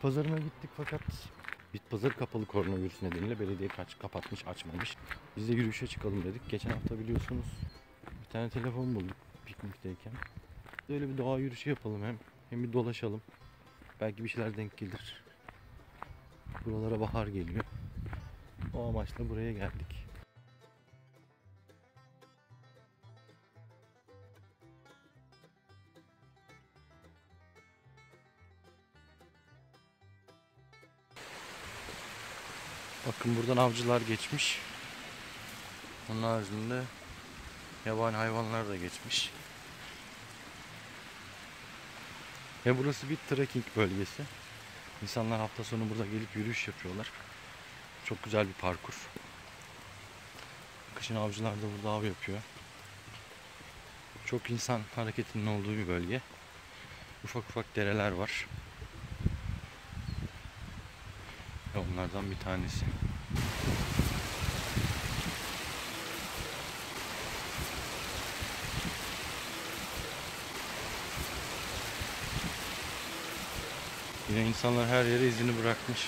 pazarına gittik fakat bit pazarı kapalı koronavirüs nedeniyle belediye kapatmış, açmamış. Biz de yürüyüşe çıkalım dedik. Geçen hafta biliyorsunuz bir tane telefon bulduk piknikteyken. Böyle bir doğa yürüyüşü yapalım hem bir dolaşalım. Belki bir şeyler denk gelir. Buralara bahar geliyor. O amaçla buraya geldik. Bakın buradan avcılar geçmiş. Onun haricinde yabani hayvanlar da geçmiş. Ve burası bir trekking bölgesi. İnsanlar hafta sonu burada gelip yürüyüş yapıyorlar. Çok güzel bir parkur. Kışın avcılar da burada av yapıyor. Çok insan hareketinin olduğu bir bölge. Ufak ufak dereler var. Ve onlardan bir tanesi. Yine insanlar her yere izini bırakmış.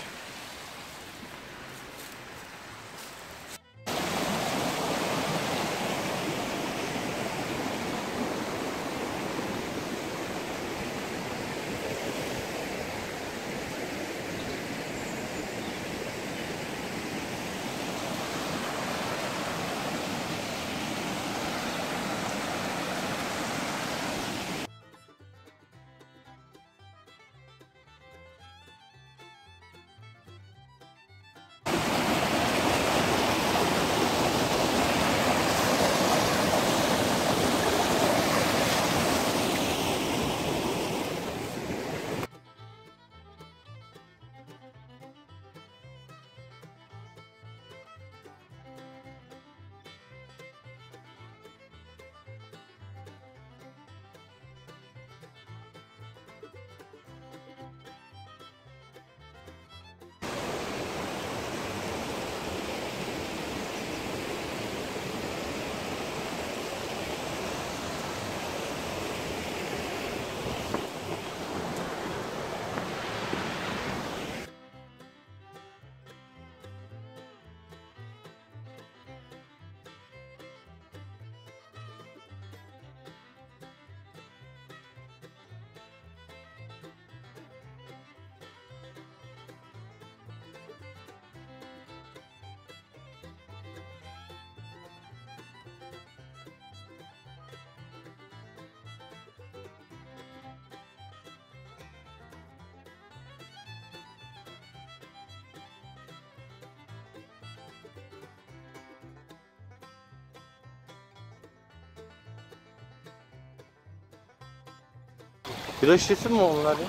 Bira şişesi mi onlar ya?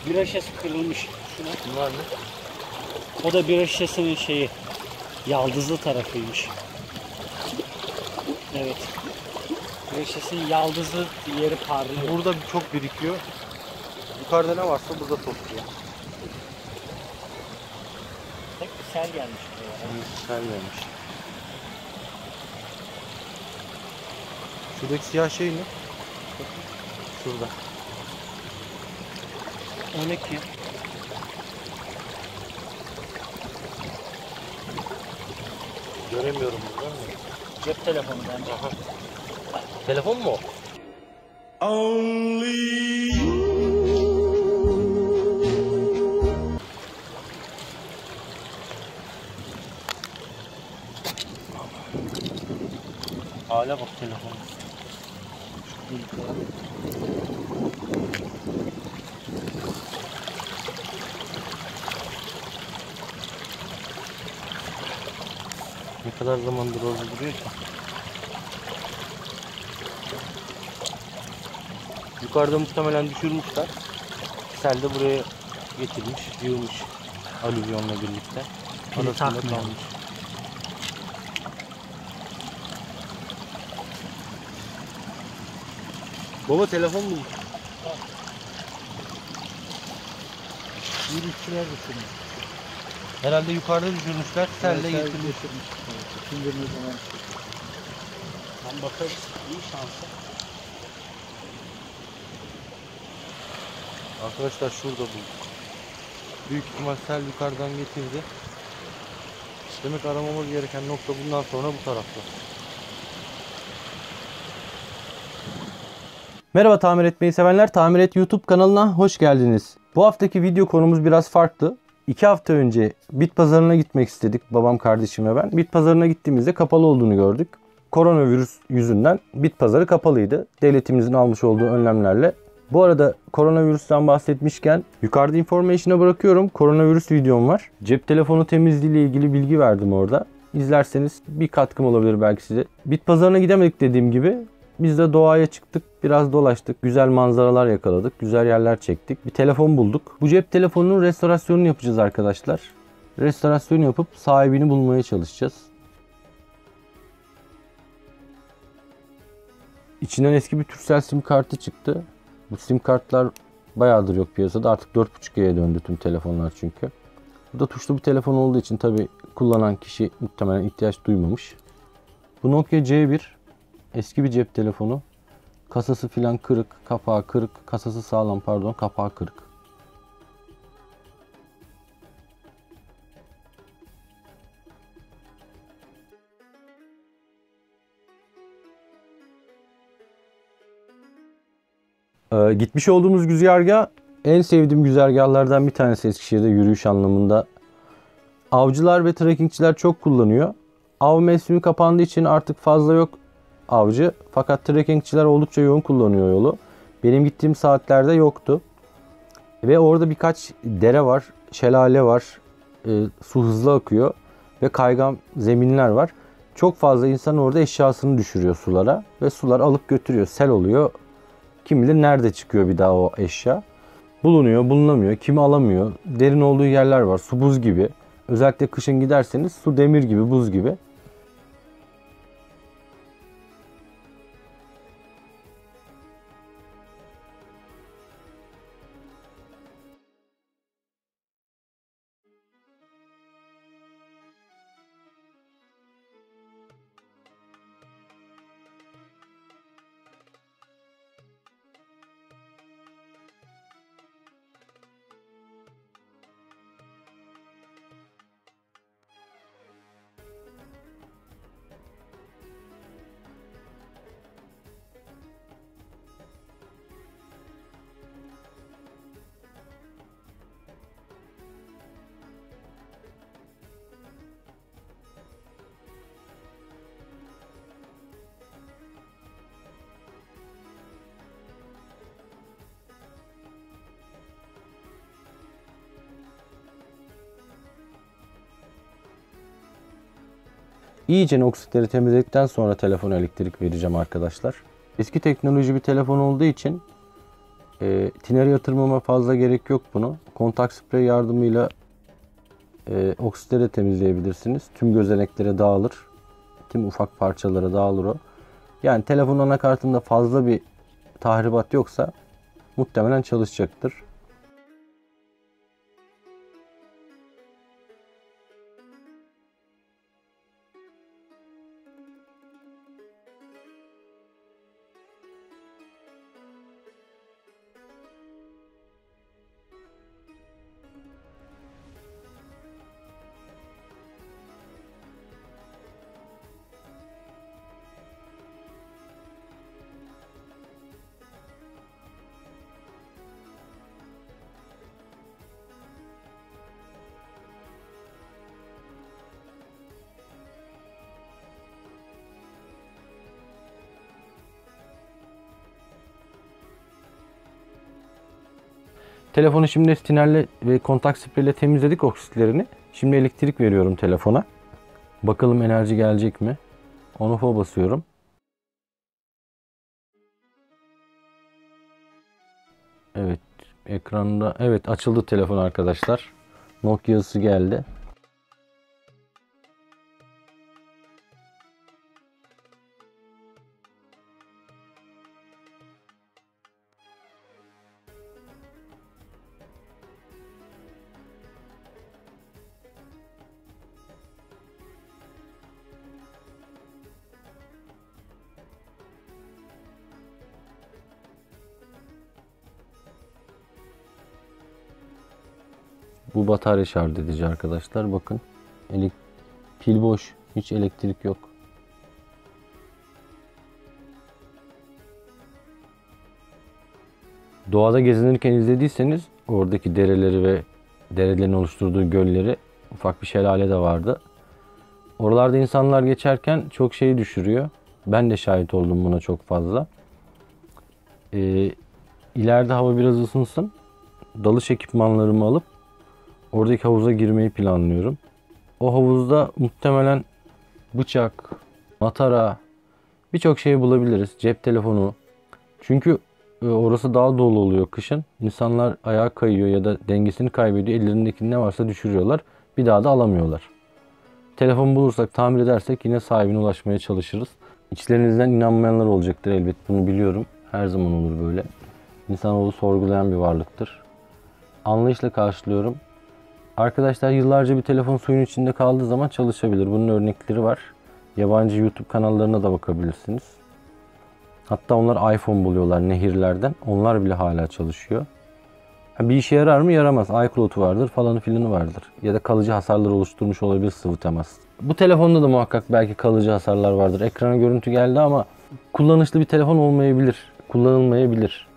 Bira şişesi kırılmış. Şuna. Bunlar ne? O da bira şişesinin şeyi. Yaldızlı tarafıymış. Evet. Bira şişesinin yaldızlı yeri parlıyor. Burada çok birikiyor. Yukarıda ne varsa burada topluyor. Bak sel gelmiş buraya. Sel gelmiş. Şuradaki siyah şey ne? Şurada. O ne ki? Göremiyorum burada. Cep telefonu bence. Aha. Telefon mu o? Hala bak telefon. Ne kadar zamandır orada duruyor ki? Yukarıda muhtemelen düşürmüşler. Sel de buraya getirmiş, yığmış alüvyonla birlikte. Arasında kalmış. Baba telefon mu? Yürüyüşçüler düşürmüş. Herhalde yukarıda düşürmüşler, selle getirmiş. Şimdi ne zaman? Tam bakarız. İyi şansa. Arkadaşlar şurada bulduk. Büyük ihtimal sel yukarıdan getirdi. Demek aramamız gereken nokta bundan sonra bu tarafta. Merhaba tamir etmeyi sevenler, Tamir Et YouTube kanalına hoş geldiniz. Bu haftaki video konumuz biraz farklı. 2 hafta önce bit pazarına gitmek istedik, babam, kardeşim ve ben. Bit pazarına gittiğimizde kapalı olduğunu gördük. Koronavirüs yüzünden bit pazarı kapalıydı. Devletimizin almış olduğu önlemlerle. Bu arada koronavirüsten bahsetmişken yukarıda information'a bırakıyorum. Koronavirüs videom var. Cep telefonu temizliği ile ilgili bilgi verdim orada. İzlerseniz bir katkım olabilir belki size. Bit pazarına gidemedik dediğim gibi. Biz de doğaya çıktık, biraz dolaştık, güzel manzaralar yakaladık, güzel yerler çektik. Bir telefon bulduk. Bu cep telefonunun restorasyonunu yapacağız arkadaşlar. Restorasyon yapıp sahibini bulmaya çalışacağız. İçinden eski bir Turkcell sim kartı çıktı. Bu sim kartlar bayağıdır yok piyasada. Artık 4.5G'ye döndü tüm telefonlar çünkü. Bu da tuşlu bir telefon olduğu için tabi kullanan kişi muhtemelen ihtiyaç duymamış. Bu Nokia C1. Eski bir cep telefonu. Kasası filan kırık, kapağı kırık. Kasası sağlam pardon, kapağı kırık. Gitmiş olduğumuz güzergah en sevdiğim güzergahlardan bir tanesi Eskişehir'de yürüyüş anlamında. Avcılar ve trekkingçiler çok kullanıyor. Av mevsimi kapandığı için artık fazla yok avcı. Fakat trekkingçiler oldukça yoğun kullanıyor yolu. Benim gittiğim saatlerde yoktu. Ve orada birkaç dere var, şelale var. Su hızlı akıyor ve kaygan zeminler var. Çok fazla insan orada eşyasını düşürüyor sulara ve sular alıp götürüyor. Sel oluyor. Kim bilir nerede çıkıyor bir daha o eşya. Bulunuyor, bulunamıyor. Kimi alamıyor. Derin olduğu yerler var. Su buz gibi. Özellikle kışın giderseniz su demir gibi, buz gibi. İyice oksitleri temizledikten sonra telefona elektrik vereceğim arkadaşlar. Eski teknoloji bir telefon olduğu için tineri yatırmama fazla gerek yok bunu. Kontak sprey yardımıyla oksitleri temizleyebilirsiniz. Tüm gözeneklere dağılır. Tüm ufak parçalara dağılır o. Yani telefon anakartında fazla bir tahribat yoksa muhtemelen çalışacaktır. Telefonu şimdi tinerle ve kontak spreyle temizledik oksitlerini. Şimdi elektrik veriyorum telefona. Bakalım enerji gelecek mi? On-off'a basıyorum. Evet, ekranda evet açıldı telefon arkadaşlar. Nokia'sı geldi. Bu batarya şarj edici arkadaşlar. Bakın. Pil boş. Hiç elektrik yok. Doğada gezinirken izlediyseniz oradaki dereleri ve derelerin oluşturduğu gölleri, ufak bir şelale de vardı. Oralarda insanlar geçerken çok şeyi düşürüyor. Ben de şahit oldum buna çok fazla. İleride hava biraz ısınsın. Dalış ekipmanlarımı alıp oradaki havuza girmeyi planlıyorum. O havuzda muhtemelen bıçak, matara, birçok şey bulabiliriz. Cep telefonu. Çünkü orası daha dolu oluyor kışın. İnsanlar ayağa kayıyor ya da dengesini kaybediyor. Ellerindeki ne varsa düşürüyorlar. Bir daha da alamıyorlar. Telefon bulursak, tamir edersek yine sahibine ulaşmaya çalışırız. İçlerinizden inanmayanlar olacaktır elbet. Bunu biliyorum. Her zaman olur böyle. İnsanoğlu sorgulayan bir varlıktır. Anlayışla karşılıyorum. Arkadaşlar, yıllarca bir telefon suyun içinde kaldığı zaman çalışabilir. Bunun örnekleri var. Yabancı YouTube kanallarına da bakabilirsiniz. Hatta onlar iPhone buluyorlar nehirlerden. Onlar bile hala çalışıyor. Bir işe yarar mı? Yaramaz. iCloud'u vardır, falanı filanı vardır. Ya da kalıcı hasarlar oluşturmuş olabilir sıvı temas. Bu telefonda da muhakkak belki kalıcı hasarlar vardır. Ekrana görüntü geldi ama kullanışlı bir telefon olmayabilir. Kullanılmayabilir.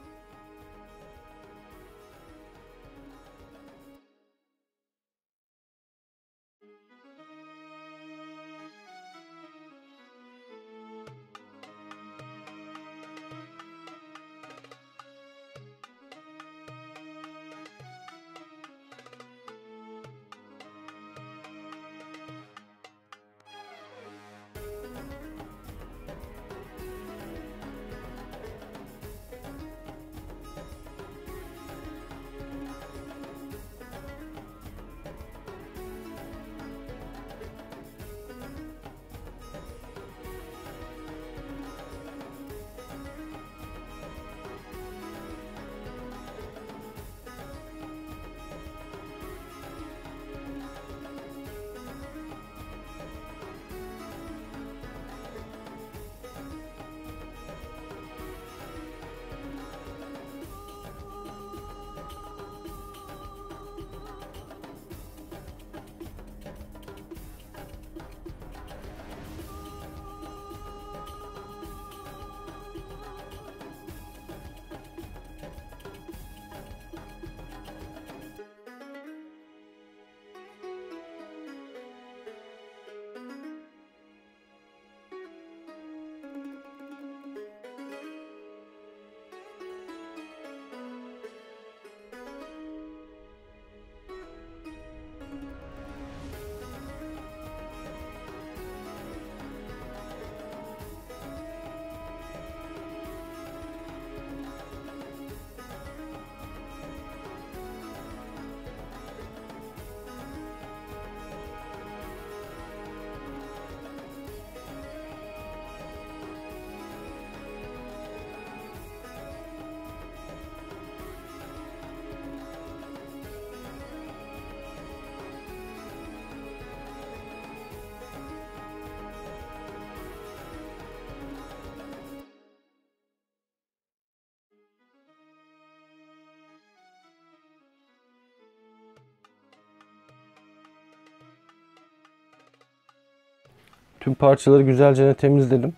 Tüm parçaları güzelce temizledim.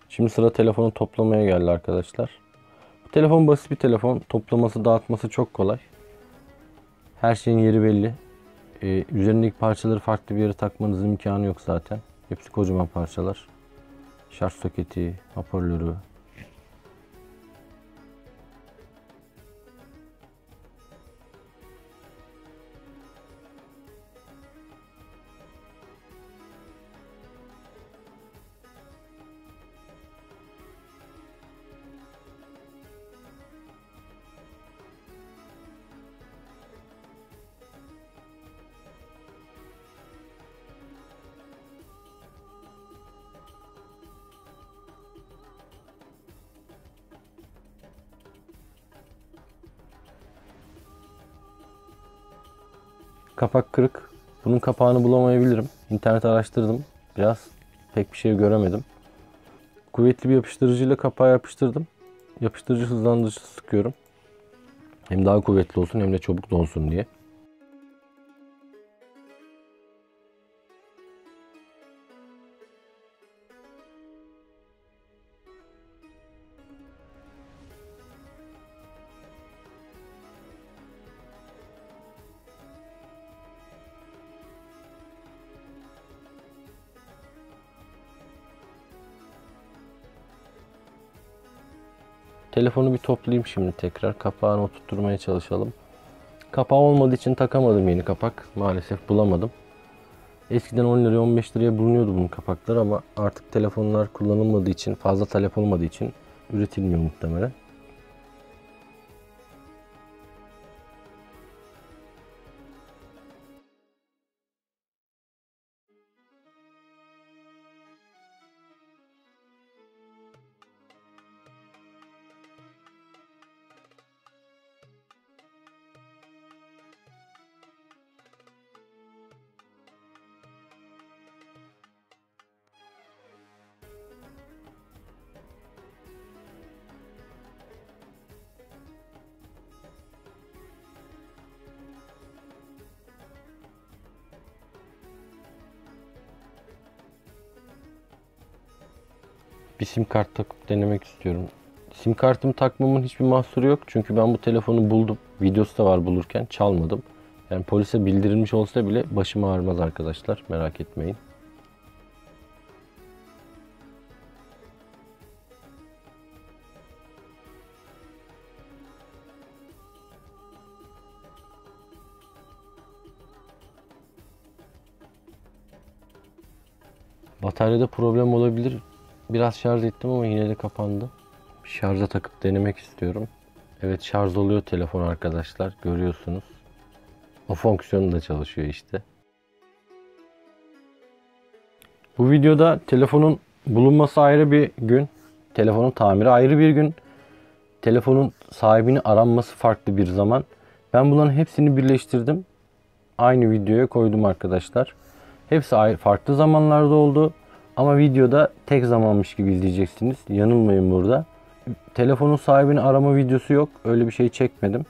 Şimdi sıra telefonu toplamaya geldi arkadaşlar. Bu telefon basit bir telefon. Toplaması, dağıtması çok kolay. Her şeyin yeri belli. Üzerindeki parçaları farklı bir yere takmanızın imkanı yok zaten. Hepsi kocaman parçalar. Şarj soketi, hoparlörü. Kapak kırık. Bunun kapağını bulamayabilirim. İnternet araştırdım. Biraz pek bir şey göremedim. Kuvvetli bir yapıştırıcıyla kapağı yapıştırdım. Yapıştırıcı, hızlandırıcı sıkıyorum. Hem daha kuvvetli olsun hem de çabuk donsun diye. 2 dakika sonra kapak kırık. Kapak kırık. Bunun kapağını bulamayabilirim. İnternet araştırdım. Biraz pek bir şey göremedim. Kuvvetli bir yapıştırıcıyla kapağı yapıştırdım. Yapıştırıcı, hızlandırıcı sıkıyorum. Hem daha kuvvetli olsun hem de çabuk donsun diye. telefonu bir toplayayım şimdi tekrar. Kapağını oturtmaya çalışalım. Kapağı olmadığı için takamadım yeni kapak. Maalesef bulamadım. Eskiden 10 liraya 15 liraya bulunuyordu bunun kapakları ama artık telefonlar kullanılmadığı için, fazla talep olmadığı için üretilmiyor muhtemelen. Bir sim kart takıp denemek istiyorum. Sim kartımı takmamın hiçbir mahsuru yok. Çünkü ben bu telefonu buldum. Videosu da var bulurken. Çalmadım. Yani polise bildirilmiş olsa bile başım ağrımaz arkadaşlar. Merak etmeyin. Bataryada problem olabilir. Biraz şarj ettim ama yine de kapandı. Şarja takıp denemek istiyorum. Evet, şarj oluyor telefon arkadaşlar. Görüyorsunuz. O fonksiyonu da çalışıyor işte. Bu videoda telefonun bulunması ayrı bir gün. Telefonun tamiri ayrı bir gün. Telefonun sahibini aranması farklı bir zaman. Ben bunların hepsini birleştirdim. Aynı videoya koydum arkadaşlar. Hepsi farklı zamanlarda oldu. Ama videoda tek zamanmış gibi izleyeceksiniz. Yanılmayın burada. Telefonun sahibini arama videosu yok. Öyle bir şey çekmedim.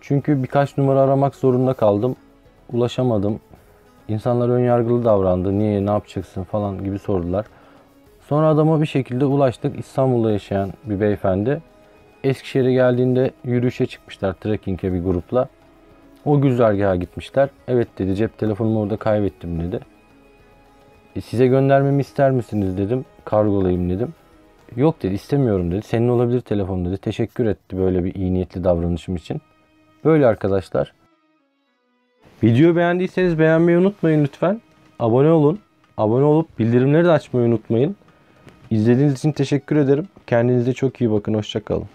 Çünkü birkaç numara aramak zorunda kaldım. Ulaşamadım. İnsanlar önyargılı davrandı. Niye, ne yapacaksın falan gibi sordular. Sonra adama bir şekilde ulaştık. İstanbul'da yaşayan bir beyefendi. Eskişehir'e geldiğinde yürüyüşe çıkmışlar trekking'e bir grupla. O güzergaha gitmişler. Evet dedi, cep telefonumu orada kaybettim dedi. Size göndermemi ister misiniz dedim. Kargolayayım dedim. Yok dedi, istemiyorum dedi. Senin olabilir telefon dedi. Teşekkür etti böyle bir iyi niyetli davranışım için. Böyle arkadaşlar. Videoyu beğendiyseniz beğenmeyi unutmayın lütfen. Abone olun. Abone olup bildirimleri de açmayı unutmayın. İzlediğiniz için teşekkür ederim. Kendinize çok iyi bakın. Hoşça kalın.